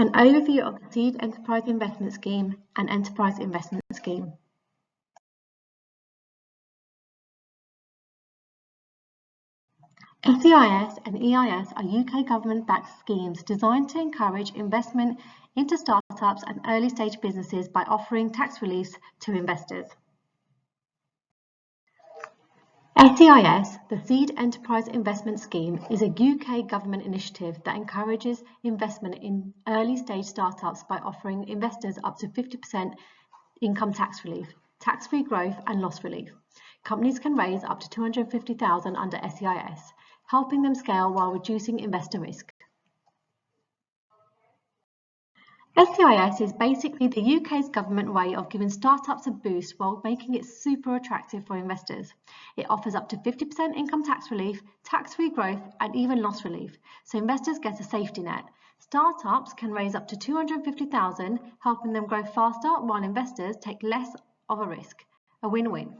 An overview of the Seed Enterprise Investment Scheme and Enterprise Investment Scheme. SEIS and EIS are UK government-backed schemes designed to encourage investment into startups and early-stage businesses by offering tax reliefs to investors. SEIS, the Seed Enterprise Investment Scheme, is a UK government initiative that encourages investment in early-stage startups by offering investors up to 50% income tax relief, tax-free growth and loss relief. Companies can raise up to $250,000 under SEIS, helping them scale while reducing investor risk. SEIS is basically the UK's government way of giving startups a boost while making it super attractive for investors. It offers up to 50% income tax relief, tax-free growth, and even loss relief, so investors get a safety net. Startups can raise up to $250,000, helping them grow faster while investors take less of a risk. A win-win.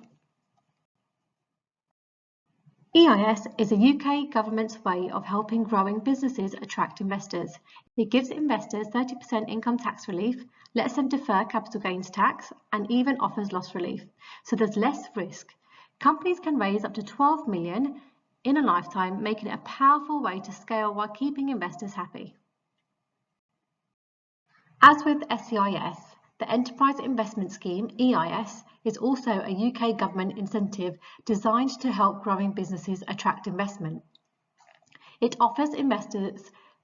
EIS is a UK government's way of helping growing businesses attract investors. It gives investors 30% income tax relief, lets them defer capital gains tax, and even offers loss relief, so there's less risk. Companies can raise up to $12 million in a lifetime, making it a powerful way to scale while keeping investors happy. As with SEIS, the Enterprise Investment Scheme, EIS, is also a UK government incentive designed to help growing businesses attract investment. It offers investors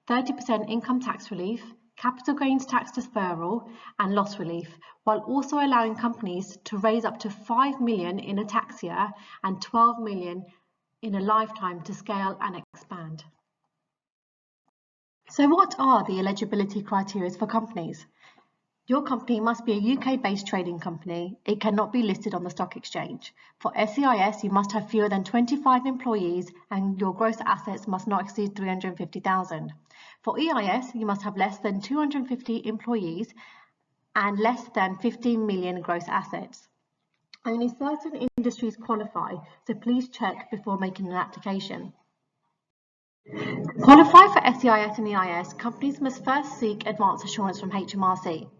30% income tax relief, capital gains tax deferral, and loss relief, while also allowing companies to raise up to $5 million in a tax year and $12 million in a lifetime to scale and expand. So what are the eligibility criteria for companies? Your company must be a UK-based trading company. It cannot be listed on the stock exchange. For SEIS, you must have fewer than 25 employees and your gross assets must not exceed $350,000. For EIS, you must have less than 250 employees and less than 15 million gross assets. Only certain industries qualify, so please check before making an application. To qualify for SEIS and EIS, companies must first seek advance assurance from HMRC.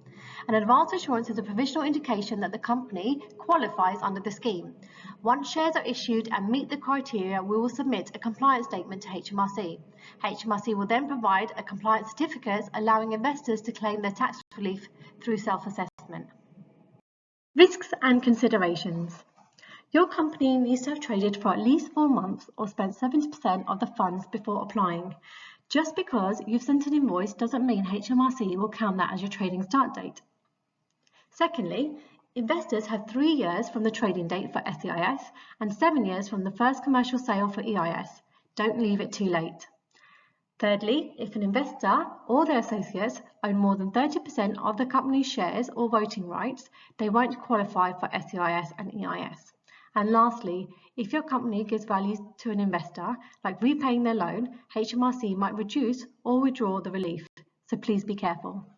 An advance assurance is a provisional indication that the company qualifies under the scheme. Once shares are issued and meet the criteria, we will submit a compliance statement to HMRC. HMRC will then provide a compliance certificate allowing investors to claim their tax relief through self-assessment. Risks and considerations. Your company needs to have traded for at least 4 months or spent 70% of the funds before applying. Just because you've sent an invoice doesn't mean HMRC will count that as your trading start date. Secondly, investors have 3 years from the trading date for SEIS and 7 years from the first commercial sale for EIS. Don't leave it too late. Thirdly, if an investor or their associates own more than 30% of the company's shares or voting rights, they won't qualify for SEIS and EIS. And lastly, if your company gives value to an investor, like repaying their loan, HMRC might reduce or withdraw the relief, so please be careful.